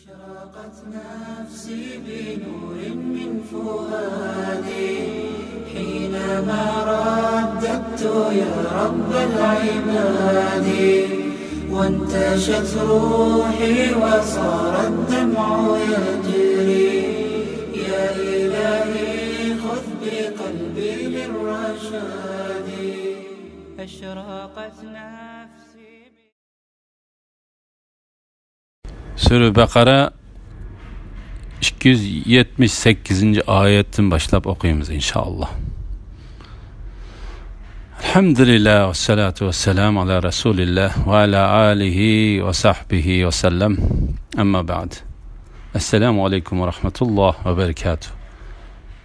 أشرقت نفسي بنور من فؤادي حينما رددت يا رب العباد وانتشت روحي وصار الدمع يجري يا إلهي خذ بقلبي للرشاد أشرقت نفسي Sure Bakara 278. ayetten başlap okuyumuz inşallah. Elhamdülillah ve salatu ve selam ala Resulillah ve ala alihi ve sahbihi ve sellem. Amma ba'd. Esselamu aleyküm ve rahmetullah ve berekatuhu.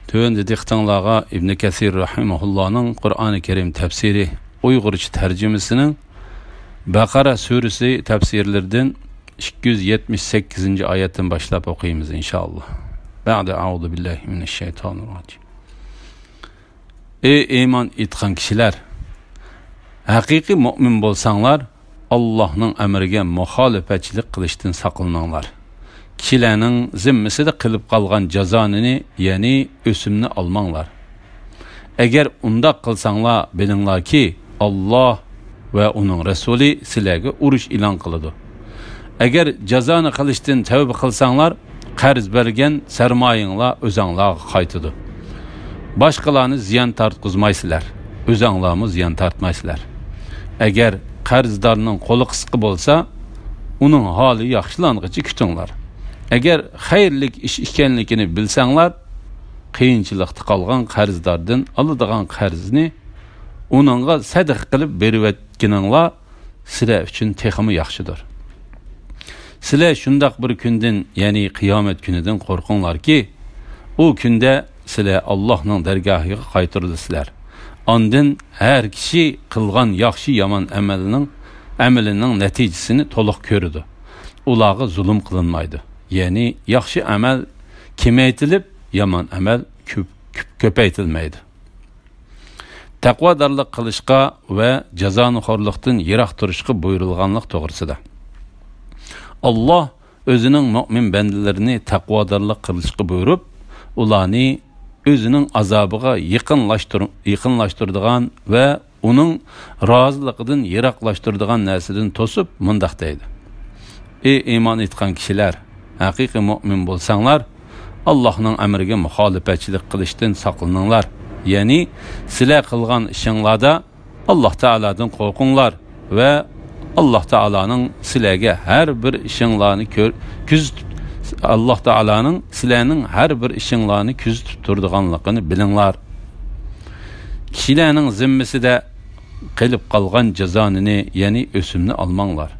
Tövende diktanlağa İbn Kesir rahimahullah'ın Kur'an-ı Kerim tefsiri Uygurca tercümesinin Bakara suresi tefsirlerden 278. ayetten başlap okuyumuz inşallah. Ba'de a'udhu billahi mineşşeytanirracim. Ey iman etgan kişiler, haqiqiy mu'min bolsanglar, Allah'ın emriga muhalefetçilik qilishdan saqlaninglar. Kişilerning zimmisida qilib qalgan jazonini, ya'ni o'simni almanglar. Agar unda qilsanglar, bilinglarki, Allah ve onun Rasuli sizlarga urush e'lon qiladi. Agar jazoni qilishdan tavba qilsanglar, qarz bergan sarmoyinglar o'zinglarga qaytadi. Başqalarını ziyan tartqızmaysizlar, o'zinglarni ziyan tartmaysizlar. Agar qarzdorning qo'li qisqa bo'lsa, uning holi yaxshilanguncha kutinglar. Agar xayrlik ish ekanligini bilsanglar, qiyinchilikda qolgan qarzdordan oladigan qarzni uningga sadaqa qilib berayotganinglar sizlar uchun texmi yaxshidir. Sizlar shundoq bir kundan, ya'ni qiyomat kunidan qo'rqinglarki, u kunda sizlar Allohning dargohiga qaytirilisizlar. Ondan har kishi qilgan yaxshi yomon amalining natijasini to'liq ko'radi. Ularga zulm qilinmaydi. Ya'ni yaxshi amal kamaytilib, yomon amal ko'paytirilmaydi. Taqvodorlik qilishga va jazonixo'rlikdan yiroq turishga buyurilganlik to'g'risida. Allah o'zining mu'min bandalarini taqvodorlik qilishga buyurib, ularni o'zining azobiga yaqinlashtiradigan va uning roziligidan yiroqlashtiradigan narsadan to'sib mundaq deydi. Ey iymon etgan kishilar, haqiqiy mu'min bo'lsanglar, Allohning amriga muxolifatchilik qilishdan saqlaninglar. Ya'ni sizlar qilgan ishinglarda Alloh taoladan qo'rqinglar va Alloh taolaning sizlarga har bir ishinglarni kuzatib Allah Teala'nın sizlerinin her bir işinlerini küzütüp turduğanlıqını bilinglar. Kişilerinin zimmisi de qilib qalgan cezanını, yani ösümünü almanglar.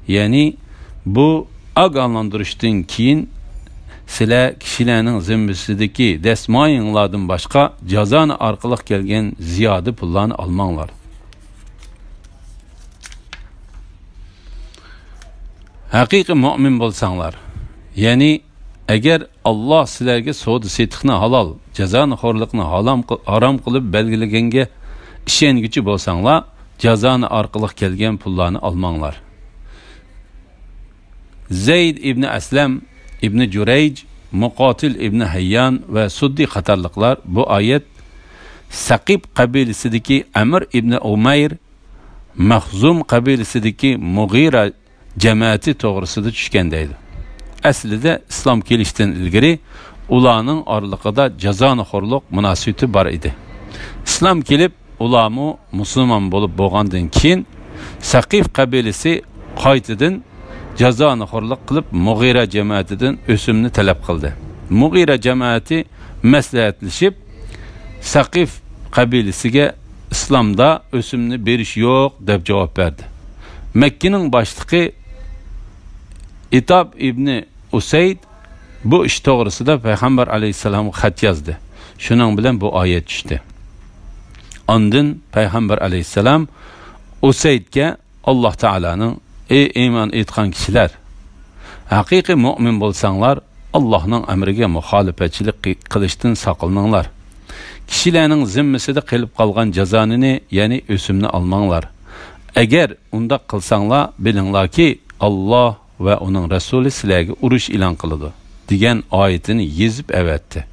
Yani bu ağanlandırıştan keyin sizler kişilerinin zimmisideki desmayınlardan başka cezanı arqılıq gelgen ziyade pullarını almanglar. Haqiqiy mu'min bolsanglar, yani agar Allah sizlarga savdo setiqni halol, jazonixo'rlikni harom qilib belgilaganga ishonguchi bo'lsanglar, jazoni orqali kelgan pullarni almanglar. Zayd ibn Aslam, ibn Jurayj, Muqatil ibn Hayyan ve Suddi qatorliqlar bu oyat Saqib qabilasidagi Amr ibn Umayr, Mahzum qabilasidagi Mughira jamoati to'g'risida tushgandaydi. Aslida islom kelishdan ilgari ularning oraliqida jazonixo'rlik munosabati bor edi. Islom kelib, ularmu musulmon bo'lib bo'lgandan keyin Saqif qabilasi qaytadan jazonixo'rlik qilib Mughira jamoatidan o'simni talab qildi. Mughira jamoati maslahatlashib Saqif qabilasiga islomda o'simni berish yo'q deb javob berdi. Mekkening boshlig'i İtab ibn Usayd bu ish to'g'risida Payg'ambar alayhisalom xat yozdi. Shuning bilan bu oyat tushdi. Ondan Payg'ambar alayhisalom Usaydga Alloh taolaning ey iymon etgan kishilar, haqiqiy mu'min bo'lsanglar, Allohning amriga muxolifatchilik qilishdan saqlaninglar. Kishilarning zimmisida qilib qolgan jazonini, ya'ni o'simni almanglar. Agar unda qilsanglar, bilinglarki, Allah va uning rasuli sizlarga urush e'lon qiladi degan oyatini yezib avatdi.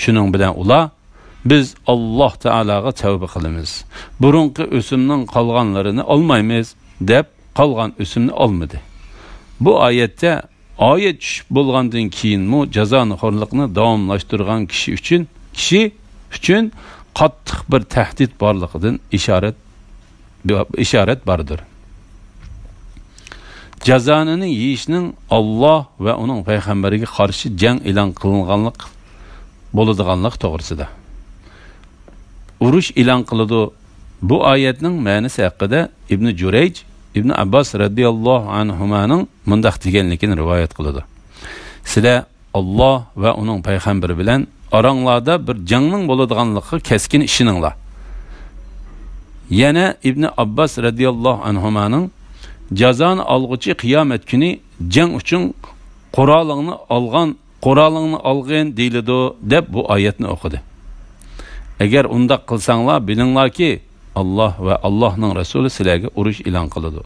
Shuning bilan ular biz Alloh taolaga tavba qilamiz. Burunqi o'simning qolganlarini olmaymiz deb qolgan o'simni olmadi. Bu oyatda oyat tushib bo'lgandan keyin mu jazonixo'rlikni davomlashtirgan kishi uchun qattiq bir tahdid borligidan ishorat bordir. Jazonini yeyishning Alloh va uning payg'ambariga qarshi jang e'lon qilinganlik bo'ladiganlik to'g'risida. Urush e'lon qiladi. Bu oyatning ma'nosi haqida Ibn Jurayj Ibn Abbas radhiyallohu anhumaning mundaq deganligini rivoyat qiladi. Sizlar Alloh va uning payg'ambari bilan oranglarda bir jangning bo'ladiganligi keskin ishoninglar. Yana Ibn Abbas radhiyallohu anhumaning jazoni olg'uchi qiyomat kuni jang uchun qurolingni olg'in deyiladi deb bu oyatni o'qidi. Agar undaq qilsanglar bilinglarki Alloh va Allohning rasuli sizlarga urush e'lon qiladi.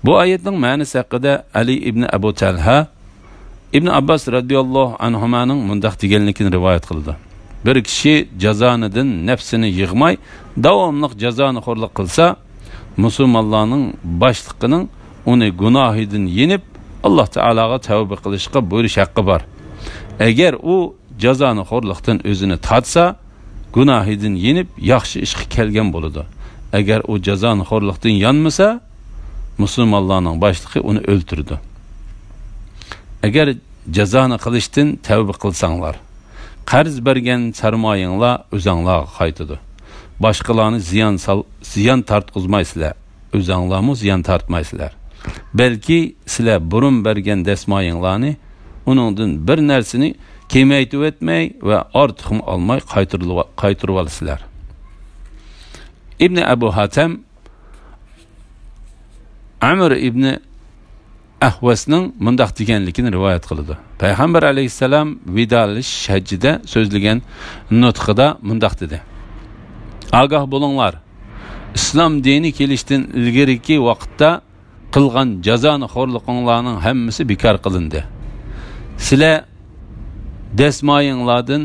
Bu oyatning ma'nosi haqida Ali ibn Abu Talha Ibn Abbas radhiyallohu anhumaning mundaq deganligini rivoyat qildi. Bir kishi jazonidan nafsini yig'may davomli jazonixo'rlik qilsa, musulmonlarning boshliqining uni gunohidan yenib Alloh taolaga tavba qilishga buyurish haqqi bor. Agar u jazonixo'rlikdan o'zini tatsa, gunohidan yenib yaxshi ishga kelgan bo'ladi. Agar u jazonixo'rlikdan yanmasa, musulmonlarning boshlig'i uni o'ldirdi. Agar jazoni qilishdan tavba qilsanglar, qarz bergan sarmoyinglar o'zinglarga qaytadi. Boshqalarni ziyon tortqizmaysizlar, o'zinglarmi ziyon tortmaysizlar. Balki sizlar burun bergan dasmoyinglarni uningdan bir narsani kemaytib etmay va ortiqmi olmay qaytirib olasizlar. Ibn Abu Hatem Amr ibn Ahvasning mundaq deganligini rivoyat qildi. Payg'ambar alayhisalom vidolish hajjida so'zlagan nutqida mundaq dedi: Agah bo'linglar, islom dini kelishdan ilgariki vaqtda qilgan jazonixo'rliklarning hammasi bekor qilindi. Sizlar dasmoyinglardan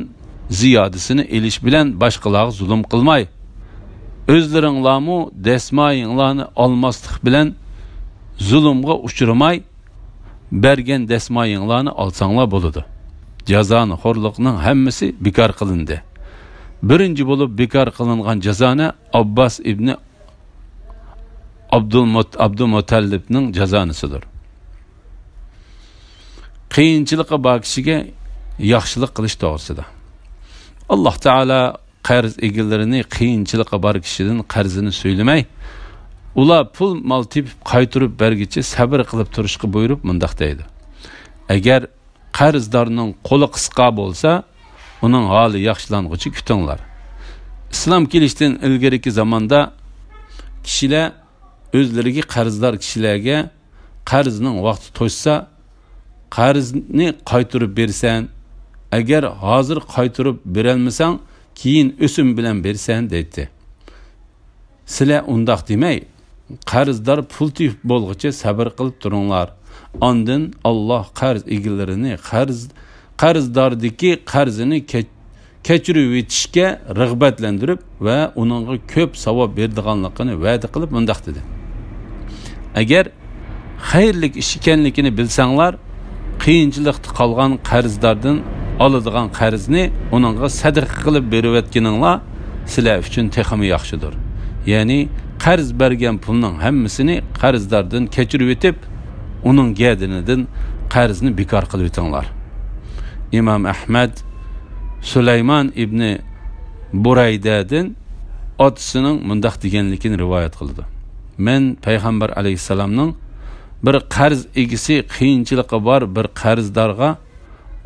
ziyodasini elish bilan boshqalarga zulm qilmay, o'zlaringlarmi dasmoyinglarni olmaslik bilan zulmga uchramay bergan dasmoyinglarni olsanglar bo'ladi. Jazonixo'rlikning hammasi bekor qilindi. Birinchi bo'lib bekor qilingan jazona Abbas ibn Abdulmutallibning jazonisidir. Qiyinchilikqa bor kishiga yaxshilik qilish to'g'risida. Alloh taolo qarz egillarini qiyinchilikqa bor kishidan qarzini so'ylamay, ular pul mol tepib qaytirib bergicha sabr qilib turishga buyurib mundaq deydi: Agar qarzdorning qo'li qisqa bo'lsa, uning holi yaxshilanguncha kutinglar. Islom kelishdan ilgariki zamonda kishilar o'zlariga qarzdor kishilarga qarzning vaqti to'shsa, qarzni qaytirib bersan, agar hozir qaytirib berolmasang, keyin o'sim bilan bersan deydi. Sizlar undaq demay, qarzdor pul tepib bo'lguncha sabr qilib turinglar. Ondan Alloh qarz egillarini qarzdordagi qarzini kechirib etishga rag'batlantirib va uningga ko'p savob berdiganligini va'da qilib mundaq dedi: Agar xayrlik ish ekanligini bilsanglar, qiyinchilikda qolgan qarzdordan oladigan qarzni uningga sadaqa qilib berib etganinglar sizlar uchun texmi yaxshidir. Ya'ni qarz bergan pulning hammasini qarzdordan kechirib etib, uning gadinidan qarzni bekor qilib etinglar. Imom Ahmad Sulaymon ibn Buraydadan otasining mundaq deganligini rivoyat qildi: Men payg'ambar alayhisalomning bir qarz egisi qiyinchilikqa bor bir qarzdorga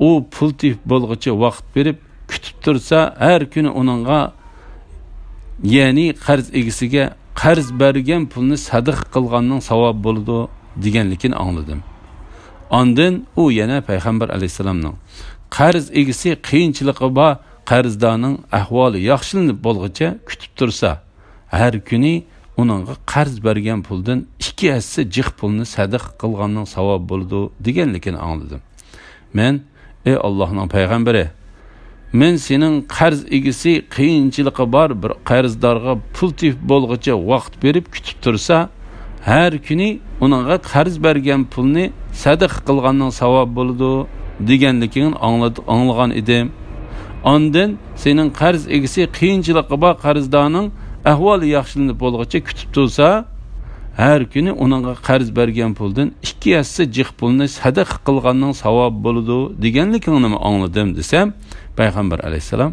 u pul tepib bo'lguncha vaqt berib kutib tursa, har kuni uningga, ya'ni qarz egisiga qarz bergan pulni sadaqa qilganning savob bo'ladi deganligini angladim. Ondan u yana payg'ambar alayhisalomning qarz egisi qiyinchilikqa bor qarzdorning ahvoli yaxshilanib bo'lguncha kutib tursa, har kuni uningga qarz bergan puldan 2 hassa jiq pulni sadaqa qilganning savob bo'ladi deganligini angladim. Men ey Allohning payg'ambari, men sening qarz egisi qiyinchiligi bor bir qarzdorga pul tip bo'lguncha vaqt berib kutib tursa, har kuni uningga qarz bergan pulni sadaqa qilganning savob bo'ladi deganligini anglagan edim. Ondan sening qarz egisi qiyinchiligi bor qarzdorning ahvoli yaxshilanib bo'lguncha kutib tursa, har kuni uningga qarz bergan puldan 2 hassa jiq pulni sadaqa qilganning savob bo'ladi deganligini angladim desam, payg'ambar alayhisalom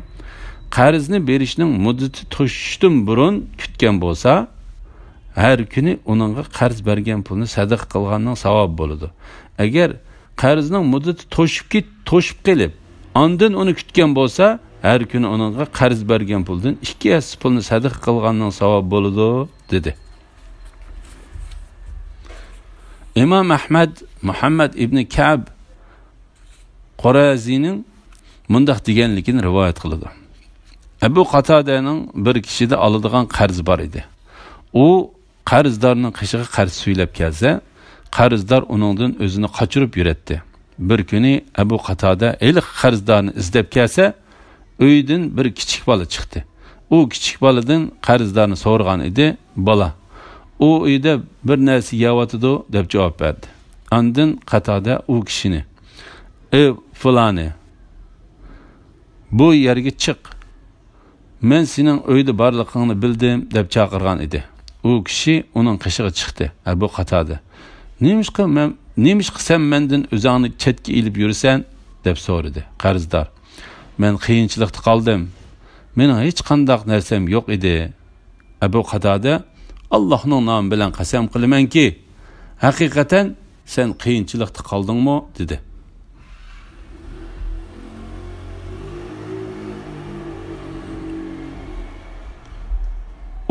qarzni berishning muddati to'shishdan burun kutgan bo'lsa, har kuni uningga qarz bergan pulni sadaqa qilganning savob bo'ladi. Agar qarzning muddati to'shib kelib, ondan uni kutgan bo'lsa, har kuni uningga qarz bergan puldan 2 hassa pulni sadaqa qilganning savob bo'ladi dedi. İmam Ahmad Muhammad ibn Ka'b Qorazining mundaq deganligini rivoyat qiladi. Abu Qatadaning bir kishida oladigan qarz bor edi. U qarzdorning qishig'i qarz so'ylab kelsa, qarzdor uningdan o'zini qochirib yuratdi. Bir kuni Abu Qatada eliq qarzdorni izlab kelsa, uydan bir kichik bola chiqdi. U kichik boladan qarzdorni so'ragan edi. Bola u uyda bir narsa yeyotidi deb javob berdi. Ondan Qatada u kishini: "Ey fulani, bu yerga chiq. Men sening uyda borligingni bildim" deb chaqirgan edi. U kishi uning qishig'i chiqdi. Abu Qatada: "Nemishqa sen mendan o'zingni chetga ilib yursan?" deb so'radi. Qarzdor: "Men qiyinchilikda qoldim. Mening hech qanday narsam yo'q edi." Abu Qatada: "Allohning nomi bilan qasam qilamanki, haqiqatan sen qiyinchilikda qoldingmi?" dedi.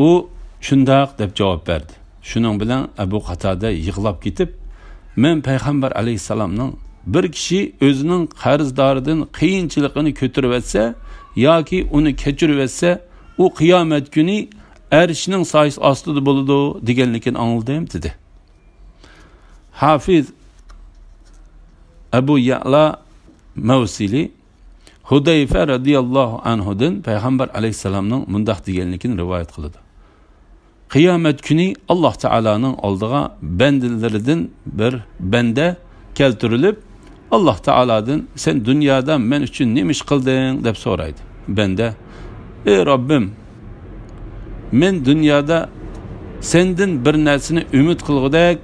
U shundoq deb javob berdi. Shuning bilan Abu Qatada yig'lab ketib, "Men payg'ambar alayhisalomning bir kishi o'zining qarzdoridan qiyinchiligini ko'tarib etsa yoki uni kechirib etsa, u qiyomat kuni arshning soyasi ostida bo'ladi deganligini angladim" dedi. Hafiz Abu Ya'la Mavsili Hudayfa radhiyallohu anhudan payg'ambar alayhisalomning mundaq deganligini rivoyat qiladi. Qiyomat kuni Alloh taolaning oldiga bandalaridan bir banda keltirilib, Alloh taoladan "Sen dunyoda men uchun nima ish qilding?" deb so'raydi. Banda: "Ey Robbim, men dunyoda sendan bir narsani umid qilgudek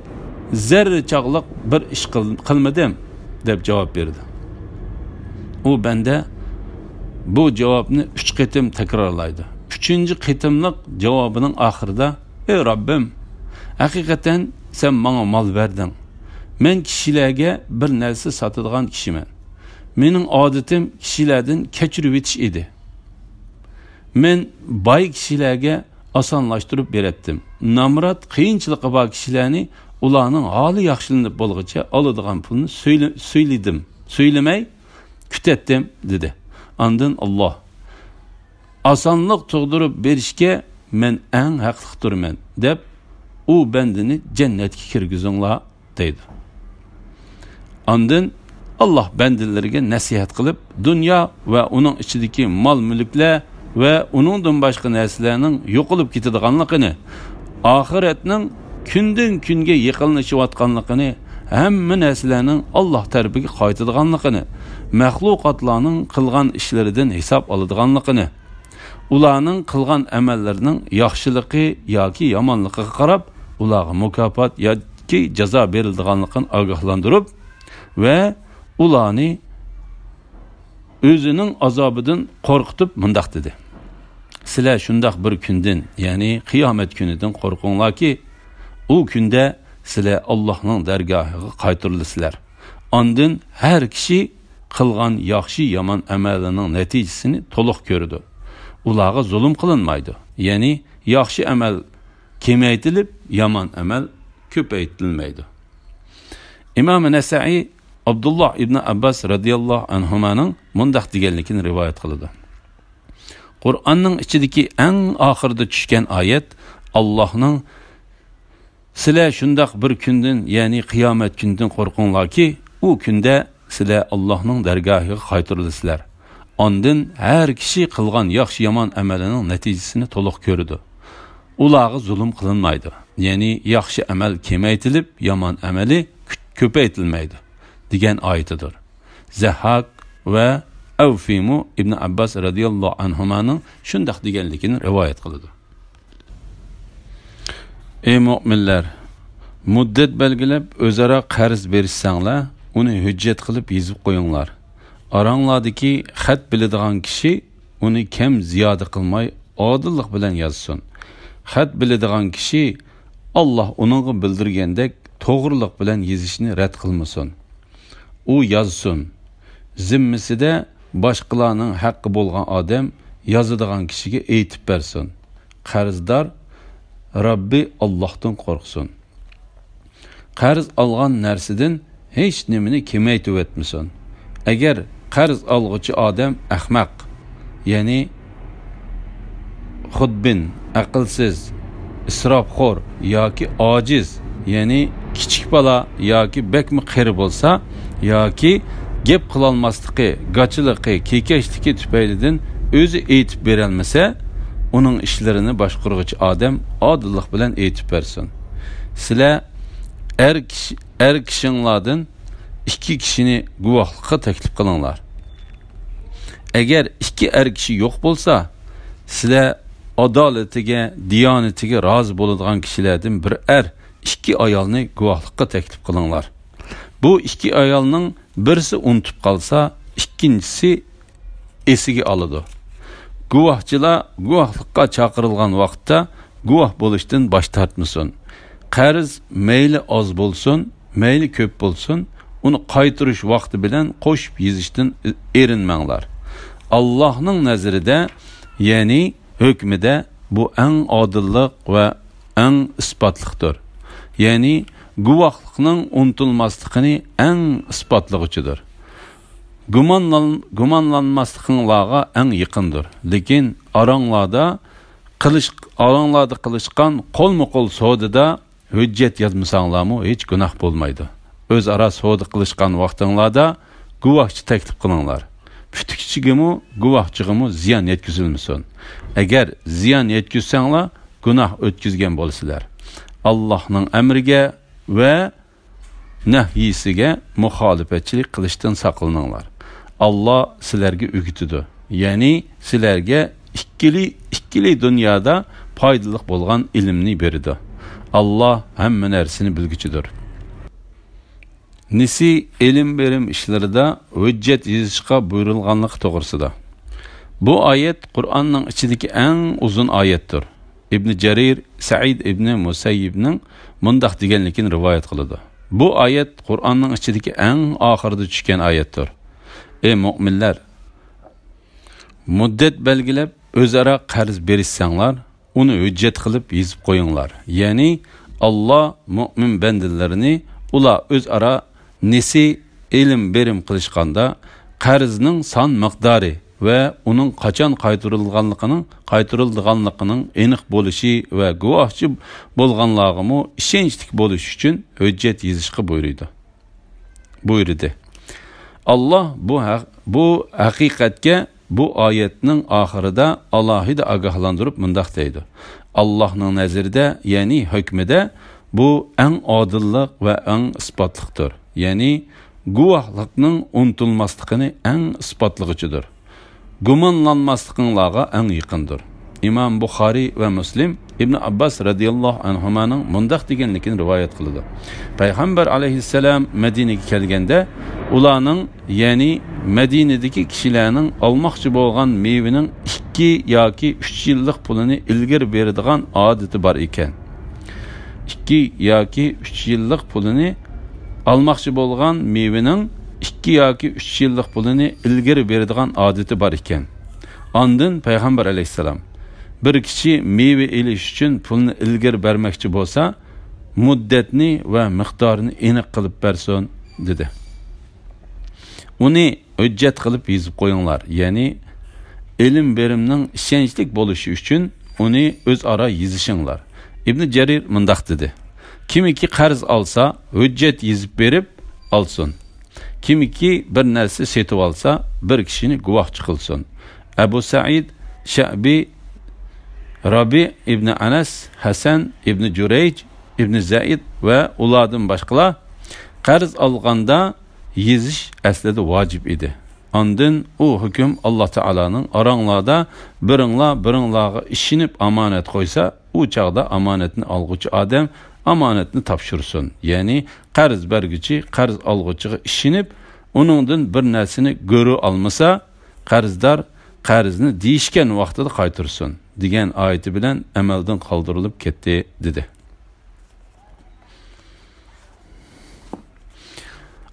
zarrachoqliq bir ish qilmadim" deb javob berdi. U banda bu javobni 3 qitim takrorlaydi. 3-chi qitimliq javobining oxirida: "Ey Robbim, haqiqatan sen menga mol berding. Men kishilarga bir narsa sotadigan kishiman. Mening odatim kishilardan kechirib etish edi. Men boy kishilarga osonlashtirib beretdim. Namrat qiyinchiligi bor kishilarni ularning holi yaxshilanib bo'lguncha oladigan pulni söylemay kütettim" dedi. Ondan Alloh: "Osonlik tug'dirib berishga men eng haqliqdirman" deb u bandini jannatga kirgizinglar deydi. Ondan Alloh bandalariga nasihat qilib, dunyo va uning ichidagi mol-mulklar va uningdan boshqa narsalarning yo'qolib ketadiganligini, oxiratning kundan kunga yiqilishayotganligini, hamma narsalarning Alloh tarafiga qaytadiganligini, mahluqotlarning qilgan ishlaridan hisob oladiganligini, ularning qilgan amallarining yaxshiligi yoki yomonligiga qarab ularga mukofot yoki jazo beriladiganligini ogohlantirib va ularni o'zining azobidan qo'rqitib mundaq dedi: "Sizlar shundaq bir kundan, ya'ni qiyomat kunidan qo'rqinglarki, u kunda sizlar Allohning dargohiga qaytarilasizlar. Ondan har kishi qilgan yaxshi yomon amalining natijasini to'liq ko'rdi. Ularga zulm qilinmaydi. Ya'ni yaxshi amal kemaytilib, yomon amal ko'paytirilmaydi." İmam Nasa'i Abdullah ibn Abbas radhiyallohu anhumaning mundaq deganligini rivoyat qiladi. Qur'onning ichidagi eng oxirida tushgan oyat Allohning sizlar shundoq bir kundan, ya'ni qiyomat kunidan qo'rqinglarki, u kunda sizlar Allohning dargohiga qaytarilasizlar. Ondan har kishi qilgan yaxshi yomon amalining natijasini to'liq ko'radi. Ularga zulm qilinmaydi. Ya'ni yaxshi amal kemaytilib, yomon amali ko'paytirilmaydi degan oyatidir. Zahhak va Avfimu ibn Abbas radhiyallohu anhumaning shundoq deganligini rivoyat qiladi. Ey mu'minlar, muddat belgilab o'zaro qarz berishsanglar, uni hujjat qilib yozib qo'yinglar. Aranglardagi xat biladigan kishi uni kam ziyoda qilmay odillik bilan yozsin. Xat biladigan kishi Alloh uningga bildirgandek to'g'riliq bilan yozishni rad qilmasin. U yozsin. Zimmisida boshqalarning haqqi bo'lgan odam yozadigan kishiga aytib bersin. Qarzdor Rabbi Allohdan qo'rqsin. Qarz olgan narsadan hech nimani kemaytib etmasin. Agar qarz olg'uchi odam ahmaq, ya'ni xudbin, aqlsiz, isrofxo'r yoki ojiz, ya'ni kichik bola yoki bekmi qari bo'lsa, yoki gap qilolmasligi, gachiligi, kekashligi tufaylidan o'zi aytib berolmasa, uning ishlarini boshqaruvchi odam odillik bilan aytib bersin. Sizlar er kishinglardan ikki kishini guvohlikqa taklif qilinglar. Agar ikki er kishi yo'q bo'lsa, sizlar adolatiga, diyonatiga rozi bo'ladigan kishilardan bir ikki ayolni guvohlikqa taklif qilinglar. Bu ikki ayolning birisi unutib qolsa, ikkinchisi esiga oladi. Guvohchilar guvohlikqa chaqirilgan vaqtda guvoh bo'lishdan bosh tortmasin. Qarz mayli oz bo'lsin, mayli ko'p bo'lsin, uni qaytarish vaqti bilan qo'shib yezishdan erinmanglar. Allohning nazarida, ya'ni hukmida bu eng odillik va eng isbotliqdir. Ya'ni guvohlikning unutilmasligini eng isbotlig'idir. Gumonlanmasliginglarga eng yaqindir. Lekin aranglarda qilishgan qo'lma-qo'l savdoda hujjat yozmasanglarmi hech gunoh bo'lmaydi. O'zaro savdo qilishgan vaqtinglarda guvohchi taklif qilinglar. Putukchigimi, guvohchigimi ziyon yetkazilmasin. Agar ziyon yetkazsanglar, gunoh o'tkazgan bo'lasizlar. Allohning amriga va nahyisiga muxolifatchilik qilishdan saqlaninglar. Allah sizlarga o'gitidi. Ya'ni sizlarga ikkili dunyoda foydali bo'lgan ilmni berdi. Allah hamma narsani bilguchidir. Nisi ilim berim ishlarida hujjat yozishga buyurilganligi to'g'risida. Bu oyat Qur'onning ichidagi eng uzun oyatdir. İbn Jarir Sa'id ibn Musayyibning mundaq deganligini rivoyat qiladi. Bu oyat Qur'onning ichidagi eng oxirida tushgan oyatdir. Ey mu'minlar, muddat belgilab o'zaro qarz berishsanglar, uni hujjat qilib yozib qo'yinglar. Ya'ni Alloh mu'min bandalarini ular o'zaro nesi ilm berim qilishganda qarzning son miqdori va uning qachon qaytarilganligining aniq bo'lishi va guvohchi bo'lganligini ishonchli bo'lish uchun hujjat yozishga buyurdi. Allah bu haqiqatga bu oyatning oxirida alohida ogohlantirib mundaq deydi. Allohning nazarida, ya'ni hukmida bu eng odillik va eng isbotliqdir. Ya'ni guvohlikning unutilmasligini eng isbotlig'idir. Gumonlanmasliginglarga eng yaqindir. İmam Buxoriy va Muslim İbn Abbas radhiyallohu anhumaning mundaq deganligini rivoyat qiladi. Payg'ambar alayhissalom Madinaga kelganda ularning, ya'ni Madinadagi kishilarning olmoqchi bo'lgan mevaning 2 yoki 3 yillik pulini ilgari beradigan odati bor ekan. 2 yoki 3 yillik pulini almoqchi bo'lgan mevaning 2 yoki 3 yillik pulini ilgari beradigan odati bor ekan. Ondan Payg'ambar alayhissalom bir kishi meva elish uchun pulni ilgari bermoqchi bo'lsa, muddatni va miqdorini aniq qilib bersin dedi. Uni hujjat qilib yozib qo'yinglar. Ya'ni ilm berimning ishonchli bo'lishi uchun uni o'zaro yozishinglar. İbn Cerir mındaq dedi. Kimiki qarz alsa, hüccet yezib berib alsın. Kimiki bir narsa setib alsa, bir kishini guvohchi qilsin. Abu Said Sha'bi, Rabi ibn Anas, Hasan ibn Jurayj, ibn Zaid ve ulardan başqalar qarz alganda yezish aslida vacib edi. Ondan o hüküm Allah Teala'nın aranglarda biringlarga ishinib amanet qo'ysa, u çağda amanetini algıcı adam amanetini topshirsin. Ya'ni qarz berguchi qarz algıcıga ishinib, uningdan bir narsani ko'ri olmasa, qarzdor qarzni deyishgan vaqtida qaytarsin degan oyati bilan amaldan qoldirilib ketdi dedi.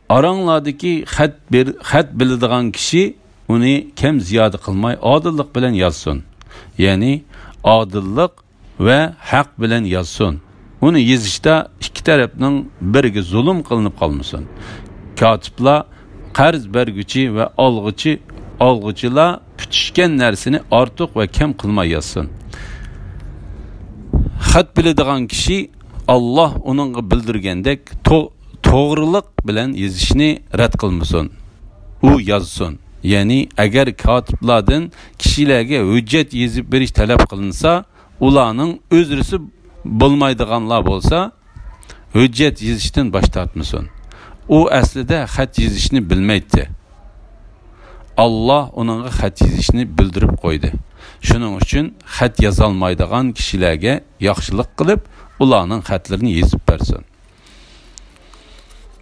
Aranglardaki xat biladigan kishi uni kam ziyoda qilmay odillik bilan yozsin. Ya'ni odillik va haq bilan yozsin. Uni yozishda ikki tarafning biriga zulm qilinib qolmasin. Katiblar qarz berguchi va olg'uchilar putishgan narsani ortiq va kam qilmay yozsin. Xat biladigan kishi Allah uningga bildirgandek to'g'riliq bilan yozishni rad qilmasin. U yozsin. Ya'ni agar katiblardan kishilarga hujjat yozib berish talab qilinsa, ularning o'zrisi bo'lmaydiganlar bo'lsa, hujjat yozishdan bosh tortmasin. U aslida xat yozishni bilmaydi. Allah onunğa xat yozishni bildirib qo'ydi. Shuning uchun xat yozolmaydigan kishilarga yaxshilik qilib, ularning xatlarini yozib bersin.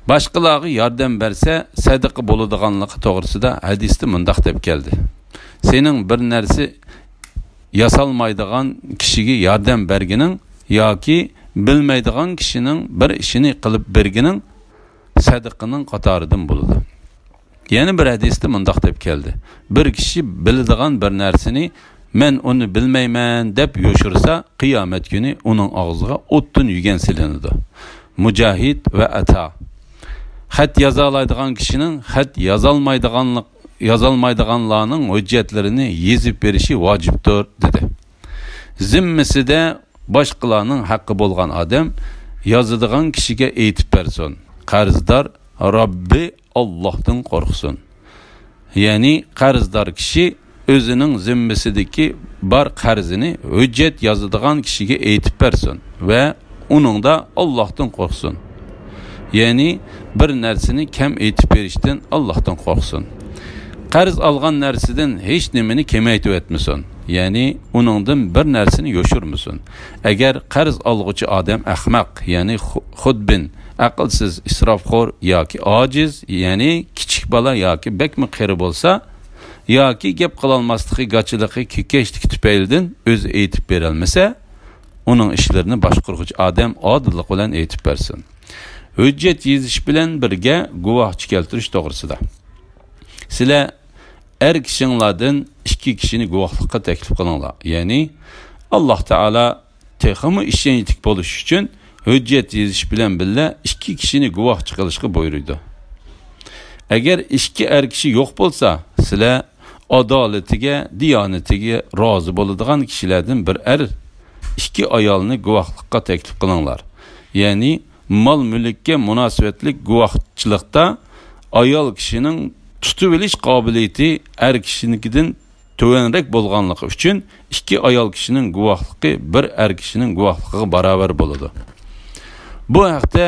Başqalarga yordam bersa, sadaqa bo'ladiganligi to'g'risida hadisda mundaq deb keldi. Sening bir narsa yasalmaydigan kishiga yordam bergining yoki bilmaydigan kishining bir ishini qilib bergining sadaqaning qatoridan bo'ladi. Yeni bir hadisda mundaq deb keldi. Bir kishi biladigan bir narsani men uni bilmayman deb yo'shirsa, qiyomat kuni uning og'ziga o'tdan yugan silinadi. Mujahid va Ata. Xat yozalaydigan kishining xat yozolmaydiganlarning hujjatlarini yezib berishi vojibdir dedi. Zimmisida boshqalarning haqqi bo'lgan odam yozadigan kishiga aytib bersin. Qarzdor Robbi Allah'tan qo'rqsin. Ya'ni qarzdor kishi o'zining zimmisidagi bar qarzini hujjat yozadigan kishiga aytib bersin va uningda Allah'tan qo'rqsin. Ya'ni bir narsani kam aytib berishdan Allah'tan qo'rqsin. Qarz olgan narsadan hech nimani kamaytib etmasin. Ya'ni uningdan bir narsani yo'shirmasin. Agar qarz olg'uchi odam ahmaq, ya'ni xudbin, aqlsiz, isrofxo'r yoki ojiz, ya'ni kichik bola yoki bekmi qari bo'lsa, yoki gap qilolmasligi, gachiligi, kekeshlik tufaylidan o'zi aytib bera olmasa, uning ishlarini boshqaruvchi odam odillik bilan aytib bersin. Hujjat yezish bilan birga guvohchi keltirish to'g'risida. Sizlar er kishinglardan ikki kishini guvohlikqa taklif qilinglar. Ya'ni Alloh taolo texmi ishonchli bo'lish uchun hujjat yezish bilan birga ikki kishini guvohchi qilishga buyurdi. Agar ikki er kishi yo'q bo'lsa, sizlar adolatiga, diyonatiga rozi bo'ladigan kishilardan bir er ikki ayolni guvohlikqa taklif qilinglar. Ya'ni mal mulkka munosabatli guvohchilikda ayol kishining tutib olish qobiliyati er kishinikidan tuvanrak bo'lganligi uchun ikki ayol kishining guvohligi bir er kishining guvohligiga barobar bo'ladi. Bu haqda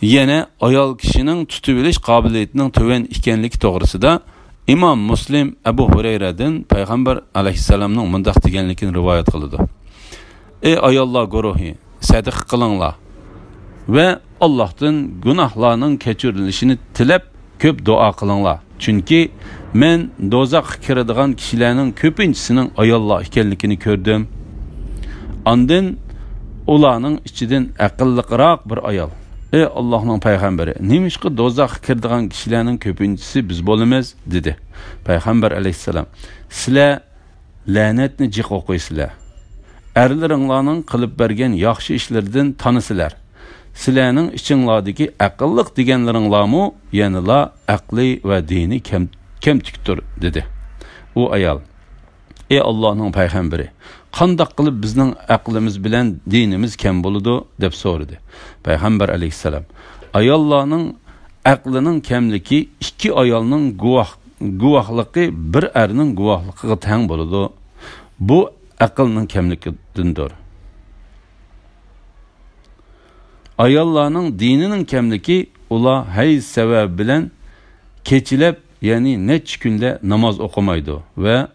yana ayol kishining tutib olish qobiliyatining tuvan ekanligi to'g'risida İmam Muslim Abu Hurayradan Payg'ambar alayhissalomning mundaq deganligini rivoyat qiladi. Ey ayollar guruhi, sadaqa qilinglar ve Allah'tan günahlarının keçirilişini tilep köp dua qilinglar. Çünkü men dozaq kiradigan kishilarning ko'pinchisining ayollar ekanligini ko'rdim. Ondan ularning ichidan aqlliroq bir ayol. Ey Allohning payg'ambari, nimishqa dozaq kiradigan kishilarning ko'pinchisi biz bo'lamiz dedi. Payg'ambar alayhissalom, sizlar la'natni jiq o'qiysizlar. Erlaringlarning qilib bergan yaxshi ishlardan tanisizlar. Sizlarning ichinglardagi aqlliq deganlaringlarmi yanıla aqli va dini kamtikdir dedi. U ayol, ey Allah'ның payg'ambari, qandoq qilib bizning aqlimiz bilan dinimiz kam bo'ladi deb so'radi. Payg'ambar alayhisalom, ayollarning aqlining kamligi ikki ayolning guvohligi bir erning guvohligiga teng bo'ladi. Bu aqlning kamligidir. Ayollarning dinining kamligi ular hayz sabab bilan kechilab, ya'ni necha kunda namoz o'qimaydi va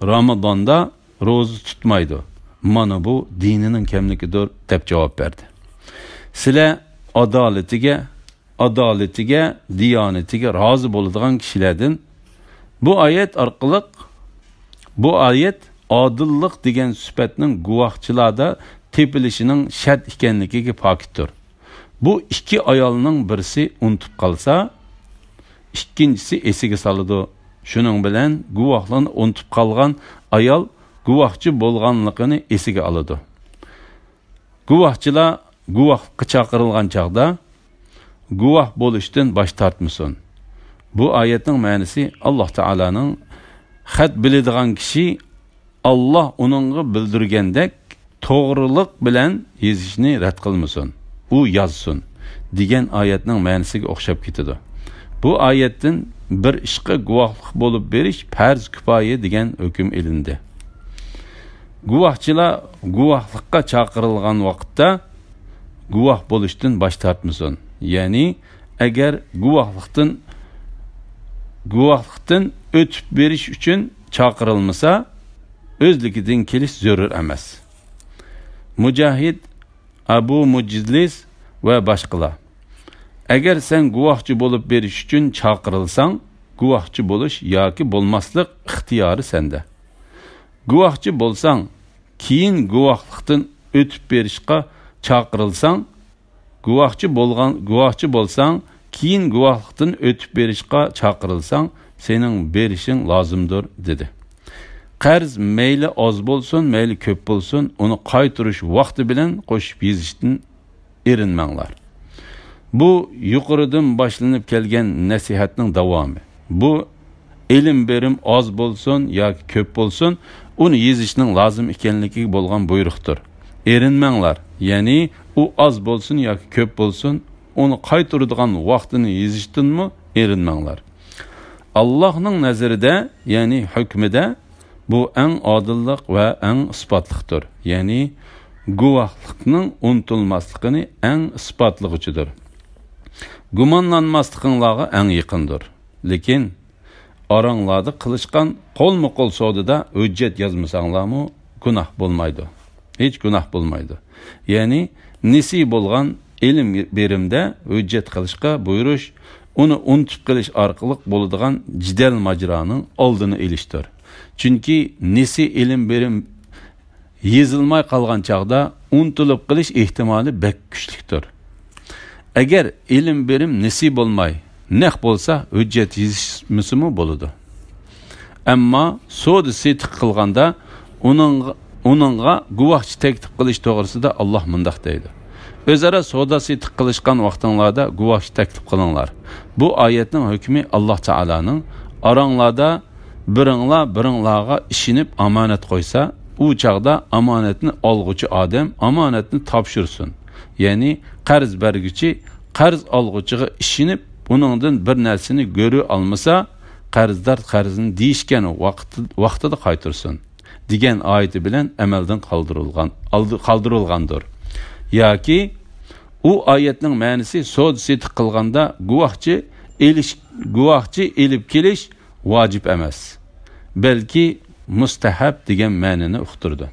Ramazonda ro'za tutmaydi. Mana bu dinining kamligidir deb javob berdi. Sizlar adolatiga, diyonatiga rozi bo'ladigan kishilardan bu oyat odillik degan sifatning guvohchilarda tepilishining shart ekanligiga pokitdir. Bu ikki ayolning birisi unutib qolsa, ikkinchisi esiga soladi. Shuning bilan guvohlarni unutib qolgan ayol guvohchi bo'lganligini esiga oladi. Guvohchilar guvohga chaqirilgan chaqda guvoh bo'lishdan bosh tortmasin. Bu oyatning ma'nosi Alloh taolaning xat biladigan kishi Allah onunğa bildirgandek to'g'rilik bilan yezishni rad qilmasin. U yozsin degan oyatning ma'nosiga o'xshab ketadi. Bu oyatdan bir ishga guvohlik bo'lib berish farz kifoya degan hukm ilindi. Guvohchilar guvohlikka chaqirilgan vaqtda guvoh bo'lishdan bosh tortmasin. Ya'ni agar guvohlikdan o'tib berish uchun chaqirilmasa, özligidan kelish zarur emas. Mujahid, Abu Mujlis ve başqalar. Agar sen guvohchi bo'lib berish uchun chaqirilsang, guvohchi bo'lish yoki bo'lmaslik ixtiyori senda. Guvohchi bo'lsang, keyin guvohlikdan o'tib berishga chaqirilsang, guvohchi bo'lsang, keyin guvohlikdan o'tib berishga chaqirilsang, sening berishing lozimdir dedi. Qarz meyli az bolsun, meyli köp bolsun, onu qaytırış vaqti bilan qo'shib yezishdan erinmanglar. Bu yuqoridan boshlanib kelgan nasihatning davomi. Bu ilm berim az bolsun yoki köp bolsun, onu yezishning lozim ekanligiga bo'lgan buyruqdir. Erinmanglar, ya'ni u az bolsun yoki köp bolsun, onu qaytiradigan vaqtini yezishdanmi erinmanglar. Allohning nazarida, ya'ni hukmida bu en adillik ve en ispatlıqdır. Yani guvohlikning unutulmasligini en ispatlıqıcıdır. Gumonlanmasliqinglarga en yaqindir. Lekin aranglarda qilishgan qo'lma-qo'l sodida hujjat yozmasanglarmi gunoh bo'lmaydi. Hech gunoh bo'lmaydi. Ya'ni nisi bo'lgan ilm berimda hujjat qilishga buyurish, uni unutib qilish orqali bo'ladigan jidal majroning oldini olishdir. Çünkü nesi ilim berim yezilmay qalgan chaqda unutulib qilish ehtimoli bek kuchlikdir. Agar ilim berim nesi bo'lmay, naq bo'lsa hujjat yezishmisimi bo'ladi. Ammo so'di setiq qilganda uningga guvohchi taklif qilish to'g'risida Alloh mundaq deydi. O'zaro savdo setiq qilishgan vaqtinglarda guvohchi taklif qilinglar. Bu oyatning hukmi Alloh taolaning aranglarda biringlarga ishinib amanat qo'ysa, u chaqda amanatni olg'uchi odam amanatni topshirsin. Ya'ni qarz berguchi qarz olg'uchiga ishinib, uningdan bir narsani ko'ri olmasa, qarzdor qarzini deyishgan vaqtida qaytirsin degan oyati bilan amaldan qoldirilgandir. Yoki u oyatning ma'nosi so'd setiq qilganda guvohchi elib kelish vacip emas. Belki mustahab degan ma'nini uqtirdi.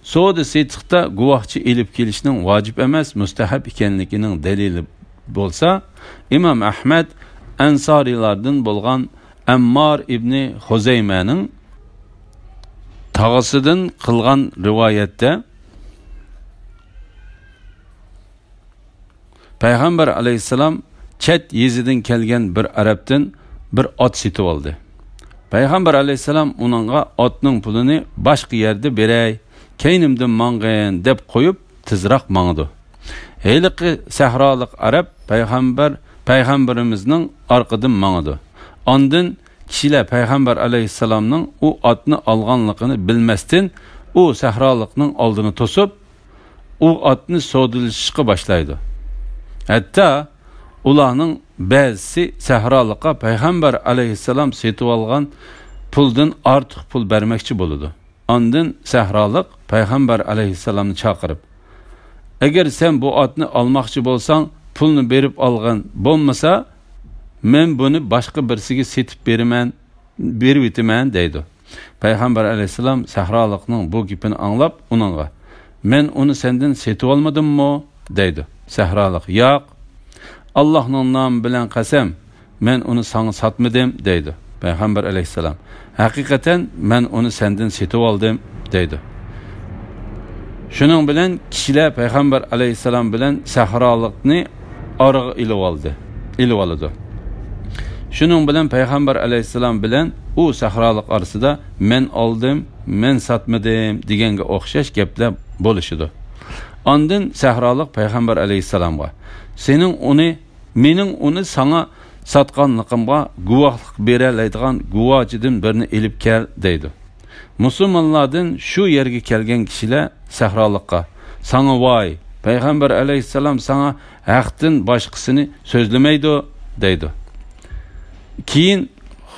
So'da setiqda guvohchi elib kelishning vacip emas, mustahab ekanligining dalili bo'lsa, İmam Ahmad Ansarilardan bo'lgan Ammar ibn Huzaymaning tog'asidan qilgan rivoyatda Payg'ambar alayhisalom chet yezidan kelgan bir arabdan bir ot setib oldi. Payg'ambar alayhisalom uningga otning pulini boshqa yerda beray, keynimdan mang'ayin deb qo'yib tezroq mangdi. Heliqi sahrolik arab payg'ambarimizning orqadan mangdi. Ondan kishilar payg'ambar alayhissalomning u otni olganligini bilmasdan u sahrolikning oldini to'sib, u otni sodilishga boshlaydi. Hatto ularning ba'zisi sahrolikqa payg'ambar alayhissalom setib olgan puldan ortiq pul bermoqchi bo'ladi. Ondan sahrolik payg'ambar alayhissalomni chaqirib, agar sen bu otni olmoqchi bo'lsang, pulni berib olgan bo'lmasa, men buni boshqa birisiga setib berib etaman deydi. Payg'ambar alayhissalom sahrolikning bu gapini anglab, uningga, men uni sendan setib olmadimmi deydi. Sahrolik, yo'q, Allohning nomi bilan qasam, men uni sana sotmadim deydi. Payg'ambar alayhissalom, haqiqatan men uni sendan setib oldim deydi. Shuning bilan kishilar payg'ambar alayhissalom bilan sahrolikni oraga ilib oldi. Shuning bilan payg'ambar alayhissalom bilan u sahrolik orasida men oldim, men sotmadim deganga o'xshash gaplar bo'lishidi. Ondan sahrolik payg'ambar alayhissalomga, mening uni sana sotganligimga guvohlik bera oladigan guvochidan birini elib kel deydi. Musulmonlardan shu yerga kelgan kishilar sahrolikqa, sana voy, payg'ambar alayhissalom sana haqdan boshqasini so'zlamaydi deydi. Keyin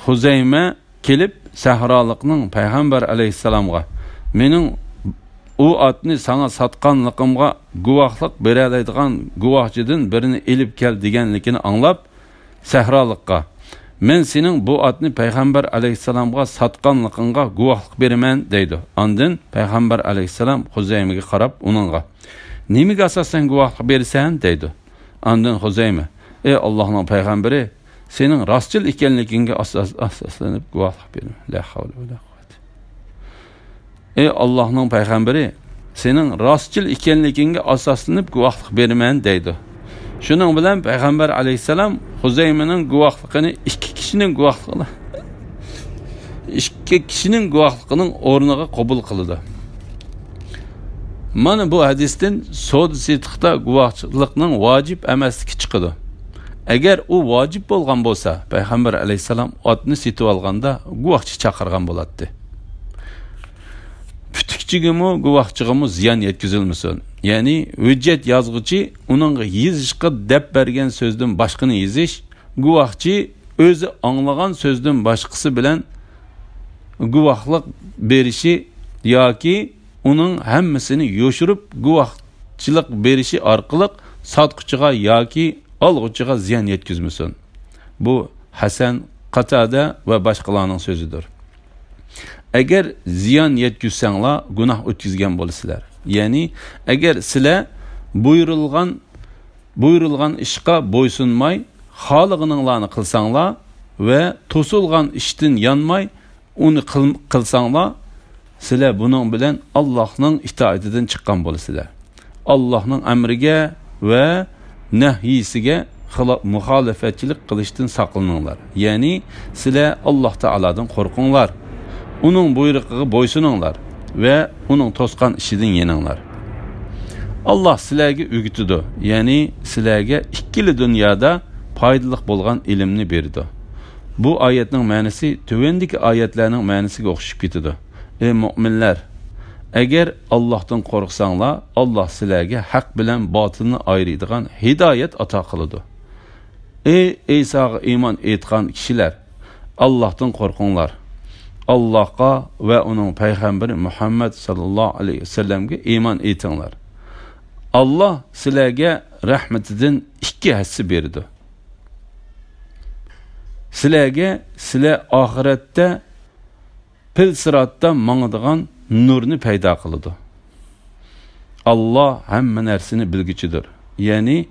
Huzayma kelib sahrolikning payg'ambar alayhissalomga, mening u otni sana sotganligimga guvohlik bera oladigan guvohchidan birini elib kel deganligini anglab, sahrolikqa, men sening bu otni payg'ambar alayhissalomga sotganligingga guvohlik beraman deydi. Ondan payg'ambar alayhissalom Huzaymaga qarab, uningga, nimaga asosan guvohlik bersan deydi. Ondan Huzayma, ey Allohning payg'ambari, sening rostchil ekanligingga asoslanib guvohlik beraman. La havla va la quvvat. Ey Allohning payg'ambari, sening rostchil ekanligingga asoslanib guvohlik beraman deydi. Shuning bilan payg'ambar alayhissalom Huzaymaning guvohligini ikki kishining guvohligining o'rniga qabul qildi. Mana bu hadisdan so'd-sitiqda guvohchilikning vojib emasligi chiqadi. Agar u vojib bo'lgan bo'lsa, payg'ambar alayhissalom otni setib olganda guvohchi chaqirgan bo'ladi. Putukchigimi, guvohchigimi ziyon yetkazilmasin. Ya'ni hujjat yozg'ichi uningga yezishga deb bergan so'zdan boshqani yezish, guvohchi o'zi anglagan so'zdan boshqasi bilan guvohlik berishi yoki uning hammasini yo'shirib guvohchilik berishi orqali sotquchiga yoki olg'uchiga ziyon yetkazmasin. Bu Hasan, Qatada va boshqalarning so'zidir. Agar ziyon yetkazsanglar, gunoh o'tkazgan bo'lasizlar. Ya'ni agar sizlar buyurilgan ishga bo'ysunmay, xohlaganinglarni qilsanglar va to'silgan ishdan yonmay uni qilsanglar, sizlar buning bilan Allohning itoatidan chiqqan bo'lasizlar. Allohning amriga va nahyisiga muxolifatchilik qilishdan saqlaninglar. Ya'ni sizlar Alloh taoladan qo'rqinglar. Uning buyrug'iga bo'ysuninglar ve onun toskan işidin yeninglar. Allah sizlarga o'gitidi, ya'ni sizlarga ikkili dunyoda foydali bo'lgan ilmni berdi. Bu oyatning ma'nosi tövendeki oyatlarning ma'nosiga o'xshab ketadi. Ey mu'minlar, agar Allohdan qo'rqsanglar, Alloh sizlarga haq bilan botilni ayiradigan hidoyat ato qiladi. Ey Isoga iymon etgan kishilar, Allohdan qo'rqinglar. Allah'a ve onun peygamberi Muhammed sallallahu aleyhi ve sellem'e iman etinglar. Allah sizlarga rahmetidan ikki hassa berdi. Sizlarga sizlar oxiratda pil siratda mangadigan nurni paydo qildi. Allah hamma narsani bilguchidir. Ya'ni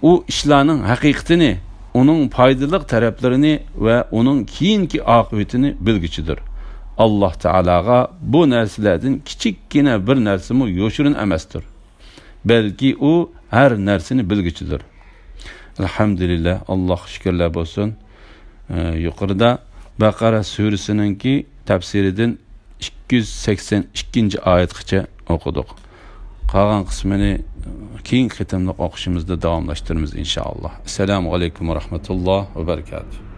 u ishlarning haqiqatini, onun faydalık taraflarını ve onun keyinki akıbetini bilgiçidir. Allah Teala'ga bu narsalardan kichikkina bir narsami yo'shirin emasdir. Belki o her narsani bilgiçidir. Elhamdülillah, Allah şükürler olsun. Yukarıda Bakara suresininki tafsiridan 282. oyatgacha o'qidik. Qolgan qismini keyingi qitimliq o'qishimizda davomlashtiramiz inshaalloh. Assalomu alaykum va rahmatullohi va barakatuh.